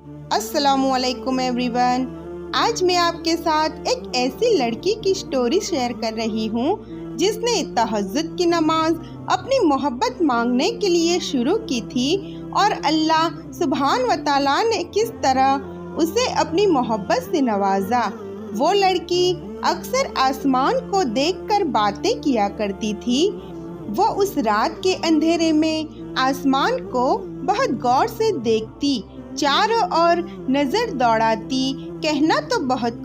السلام علیکم every one. آج میں آپ کے ساتھ ایک ایسی لڑکی کی سٹوری شیئر کر رہی ہوں جس نے تہجد کی نماز اپنی محبت مانگنے کے لیے شروع کی تھی اور اللہ سبحان و تعالیٰ نے کس طرح اسے اپنی محبت سے نوازا۔ وہ لڑکی اکثر آسمان کو دیکھ کر باتیں کیا کرتی تھی۔ وہ اس رات کے اندھیرے میں آسمان کو بہت غور سے دیکھتی، چاروں اور نظر دوڑاتی۔ کہنا تو بہت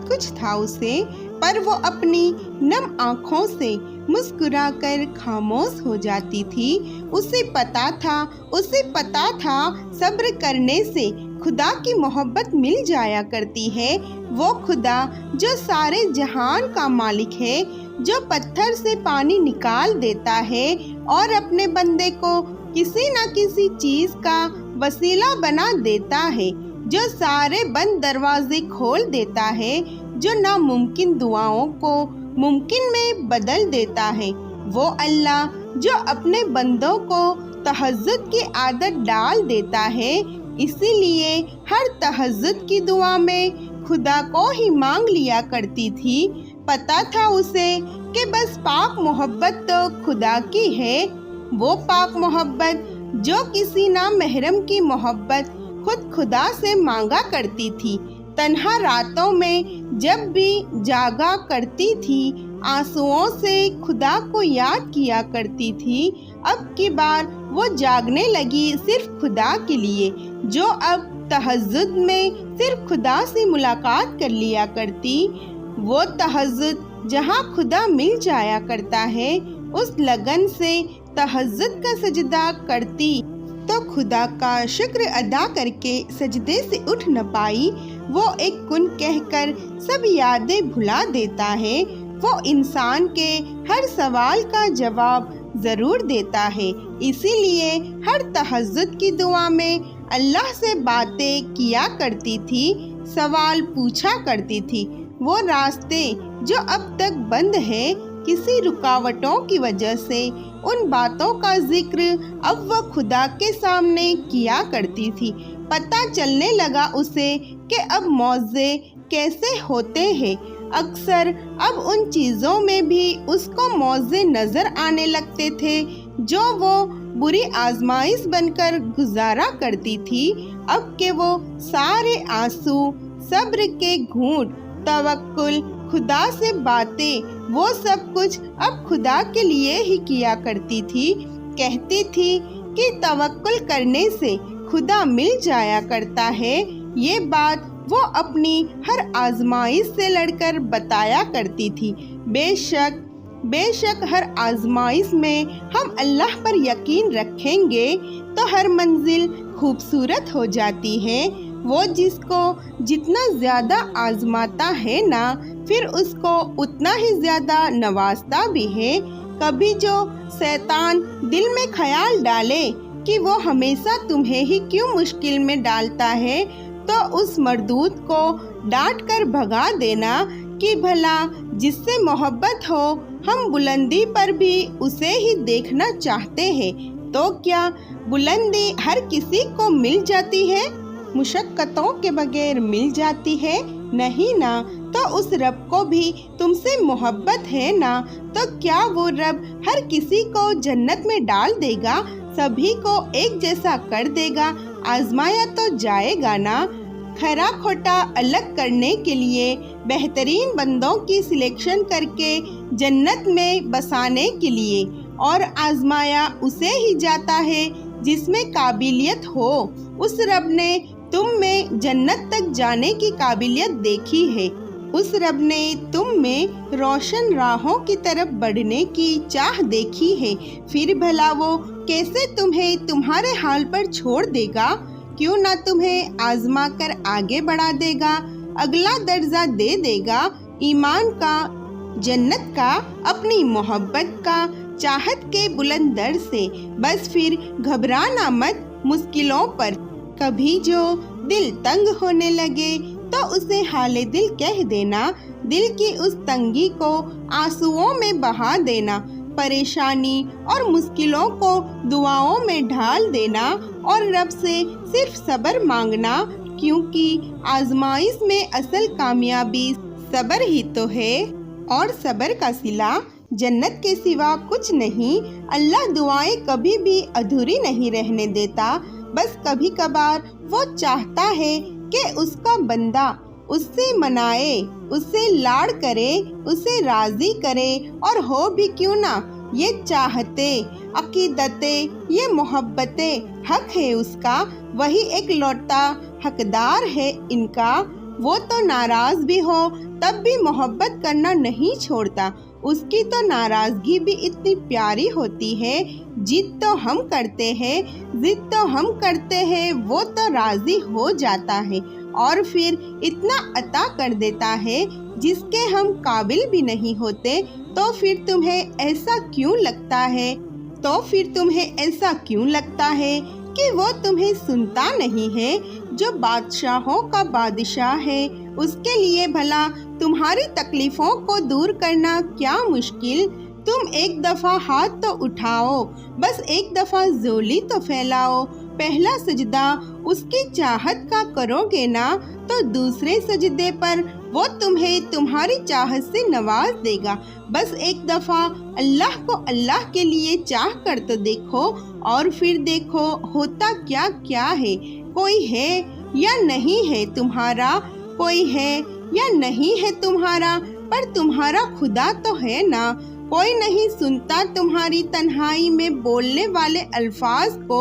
کچھ تھا اسے، پر وہ اپنی نم آنکھوں سے مسکرا کر خاموش ہو جاتی تھی۔ اسے پتا تھا صبر کرنے سے خدا کی محبت مل جایا کرتی ہے۔ وہ خدا جو سارے جہان کا مالک ہے، جو پتھر سے پانی نکال دیتا ہے اور اپنے بندے کو کسی نہ کسی چیز کا وسیلہ بنا دیتا ہے، جو سارے بند دروازے کھول دیتا ہے، جو ناممکن دعاؤں کو ممکن میں بدل دیتا ہے۔ وہ اللہ جو اپنے بندوں کو تہجد کی عادت ڈال دیتا ہے، اسی لیے ہر تہجد کی دعا میں خدا کو ہی مانگ لیا کرتی تھی۔ پتا تھا اسے کہ بس پاک محبت تو خدا کی ہے، وہ پاک محبت جو کسی نامحرم کی محبت خود خدا سے مانگا کرتی تھی۔ تنہا راتوں میں جب بھی جاگا کرتی تھی، آنسوؤں سے خدا کو یاد کیا کرتی تھی۔ اب کی بار وہ جاگنے لگی صرف خدا کے لیے، جو اب تہجد میں صرف خدا سے ملاقات کر لیا کرتی۔ وہ تہجد جہاں خدا مل جایا کرتا ہے، اس لگن سے تہجد کا سجدہ کرتی تو خدا کا شکر ادا کر کے سجدے سے اٹھ نہ پائی۔ وہ ایک کن کہہ کر سب یادیں بھلا دیتا ہے۔ وہ انسان کے ہر سوال کا جواب ضرور دیتا ہے، اسی لیے ہر تہجد کی دعا میں اللہ سے باتیں کیا کرتی تھی، سوال پوچھا کرتی تھی۔ وہ راستے جو اب تک بند ہیں کسی رکاوٹوں کی وجہ سے، ان باتوں کا ذکر اب وہ خدا کے سامنے کیا کرتی تھی۔ پتہ چلنے لگا اسے کہ اب معجزے کیسے ہوتے ہیں۔ اکثر اب ان چیزوں میں بھی اس کو معجزے نظر آنے لگتے تھے جو وہ بری آزمائش بن کر گزارا کرتی تھی۔ اب کہ وہ سارے آنسو، صبر کے گھونٹ، توکل، خدا سے باتیں، وہ سب کچھ اب خدا کے لیے ہی کیا کرتی تھی۔ کہتی تھی کہ توکل کرنے سے خدا مل جایا کرتا ہے۔ یہ بات وہ اپنی ہر آزمائش سے لڑ کر بتایا کرتی تھی۔ بے شک ہر آزمائش میں ہم اللہ پر یقین رکھیں گے تو ہر منزل خوبصورت ہو جاتی ہے۔ وہ جس کو جتنا زیادہ آزماتا ہے نا، پھر اس کو اتنا ہی زیادہ نوازتا بھی ہے۔ کبھی جو شیطان دل میں خیال ڈالے کہ وہ ہمیشہ تمہیں ہی کیوں مشکل میں ڈالتا ہے، تو اس مردود کو ڈانٹ کر بھگا دینا کہ بھلا جس سے محبت ہو، ہم بلندی پر بھی اسے ہی دیکھنا چاہتے ہیں، تو کیا بلندی ہر کسی کو مل جاتی ہے؟ مشقتوں کے بغیر مل جاتی ہے؟ نہیں نا۔ تو اس رب کو بھی تم سے محبت ہے نا، تو کیا وہ رب ہر کسی کو جنت میں ڈال دے گا، سبھی کو ایک جیسا کر دے گا؟ آزمایا تو جائے گا نا۔ کھرا کھوٹا الگ کرنے کے لیے بہترین بندوں کی سلیکشن کر کے جنت میں بسانے کے لیے، اور آزمایا اسے ہی جاتا ہے جس میں قابلیت ہو۔ اس رب نے تم میں جنت تک جانے کی قابلیت دیکھی ہے، اس رب نے تم میں روشن راہوں کی طرف بڑھنے کی چاہ دیکھی ہے، پھر بھلا وہ کیسے تمہیں تمہارے حال پر چھوڑ دے گا؟ کیوں نہ تمہیں آزما کر آگے بڑھا دے گا، اگلا درجہ دے دے گا، ایمان کا، جنت کا، اپنی محبت کا، چاہت کے بلند در سے۔ بس پھر گھبرانا مت مشکلوں پر۔ کبھی جو دل تنگ ہونے لگے تو اسے حال دل کہہ دینا، دل کی اس تنگی کو آنسوؤں میں بہا دینا۔ परेशानी और मुश्किलों को दुआओं में ढाल देना और रब से सिर्फ सब्र मांगना, क्योंकि आजमाइश में असल कामयाबी सब्र ही तो है और सब्र का सिला जन्नत के सिवा कुछ नहीं। अल्लाह दुआएं कभी भी अधूरी नहीं रहने देता, बस कभी कभार वो चाहता है कि उसका बंदा उससे मनाए, उससे लाड़ करे, उसे राजी करे, और हो भी क्यों ना ये चाहते, अकीदतें, ये मोहब्बतें हक है उसका, वही एक लौटा हकदार है इनका। वो तो नाराज भी हो तब भी मोहब्बत करना नहीं छोड़ता, उसकी तो नाराजगी भी इतनी प्यारी होती है। जिद तो हम करते हैं, जिद तो हम करते हैं, वो तो राजी हो जाता है और फिर इतना अता कर देता है जिसके हम काबिल भी नहीं होते। तो फिर तुम्हें ऐसा क्यों लगता है, तो फिर तुम्हें ऐसा क्यों लगता है कि वो तुम्हें सुनता नहीं है? जो बादशाहों का बादशाह है, उसके लिए भला तुम्हारी तकलीफों को दूर करना क्या मुश्किल? तुम एक दफ़ा हाथ तो उठाओ, बस एक दफ़ा ज़ोली तो फैलाओ। पहला सजदा उसकी चाहत का करोगे ना, तो दूसरे सजदे पर वो तुम्हें तुम्हारी चाहत से नवाज देगा। बस एक दफ़ा अल्लाह को अल्लाह के लिए चाह कर तो देखो, और फिर देखो होता क्या क्या है। कोई है या नहीं है तुम्हारा, कोई है या नहीं है तुम्हारा, पर तुम्हारा खुदा तो है ना। कोई नहीं सुनता तुम्हारी तन्हाई में बोलने वाले अल्फाज को,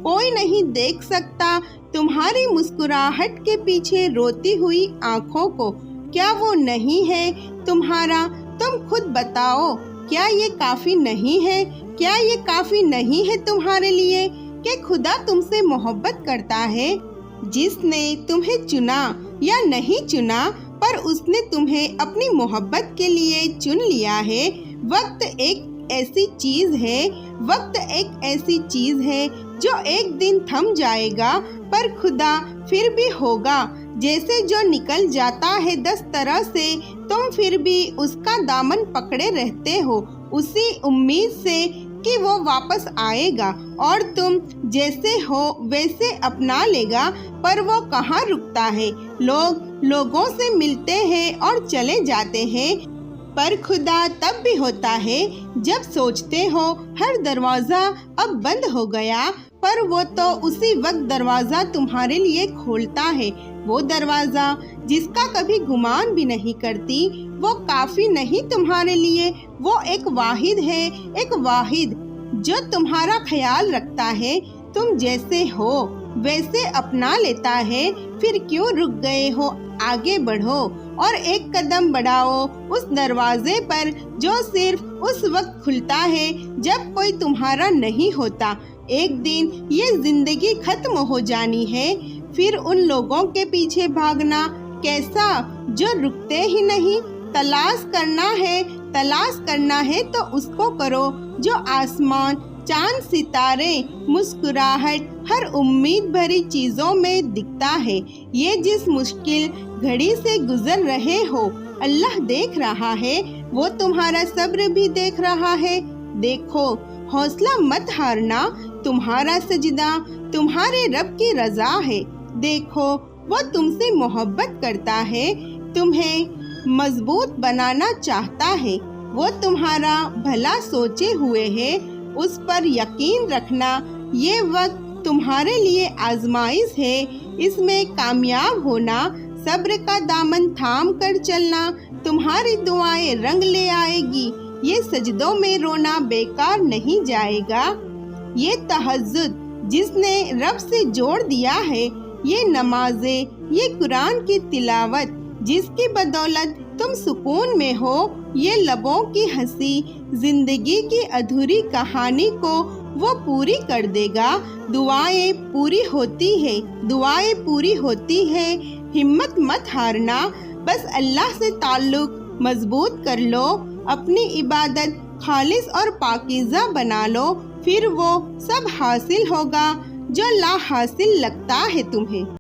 कोई नहीं देख सकता तुम्हारी मुस्कुराहट के पीछे रोती हुई आँखों को। क्या वो नहीं है तुम्हारा? तुम खुद बताओ, क्या ये काफ़ी नहीं है? क्या ये काफ़ी नहीं है तुम्हारे लिए कि खुदा तुमसे मोहब्बत करता है? जिसने तुम्हें चुना या नहीं चुना, पर उसने तुम्हें अपनी मोहब्बत के लिए चुन लिया है। वक्त एक ऐसी चीज़ है, वक्त एक ऐसी चीज़ है जो एक दिन थम जाएगा, पर खुदा फिर भी होगा। जैसे जो निकल जाता है 10 तरह से, तुम फिर भी उसका दामन पकड़े रहते हो, उसी उम्मीद से कि वो वापस आएगा और तुम जैसे हो वैसे अपना लेगा। पर वो कहाँ रुकता है? लोगों से मिलते हैं और चले जाते हैं, पर खुदा तब भी होता है जब सोचते हो हर दरवाज़ा अब बंद हो गया, पर वो तो उसी वक्त दरवाज़ा तुम्हारे लिए खोलता है। वो दरवाज़ा जिसका कभी गुमान भी नहीं करती, वो काफ़ी नहीं तुम्हारे लिए। वो एक वाहिद है, एक वाहिद जो तुम्हारा ख्याल रखता है। तुम जैसे हो वैसे अपना लेता है, फिर क्यों रुक गए हो? आगे बढ़ो और एक कदम बढ़ाओ उस दरवाजे पर जो सिर्फ उस वक्त खुलता है जब कोई तुम्हारा नहीं होता। एक दिन ये जिंदगी खत्म हो जानी है, फिर उन लोगों के पीछे भागना कैसा जो रुकते ही नहीं। तलाश करना है तो उसको करो जो आसमान, चांद, सितारे, मुस्कुराहट, हर उम्मीद भरी चीज़ों में दिखता है। ये जिस मुश्किल घड़ी से गुजर रहे हो, अल्लाह देख रहा है, वो तुम्हारा सब्र भी देख रहा है। देखो, हौसला मत हारना, तुम्हारा सजदा तुम्हारे रब की रज़ा है। देखो, वो तुमसे मोहब्बत करता है, तुम्हें मजबूत बनाना चाहता है। वो तुम्हारा भला सोचे हुए है, उस पर यकीन रखना। ये वक्त तुम्हारे लिए आजमाइश है, इसमें कामयाब होना, सब्र का दामन थाम कर चलना, तुम्हारी दुआएं रंग ले आएगी। ये सजदों में रोना बेकार नहीं जाएगा। ये तहज्जुद जिसने रब से जोड़ दिया है, ये नमाजें, ये कुरान की तिलावत जिसकी बदौलत तुम सुकून में हो, ये लबों की हंसी जिंदगी की अधूरी कहानी को वो पूरी कर देगा। दुआएं पूरी होती है, हिम्मत मत हारना, बस अल्लाह से ताल्लुक मजबूत कर लो, अपनी इबादत खालिस और पाकीज़ा बना लो, फिर वो सब हासिल होगा जो ला हासिल लगता है तुम्हें।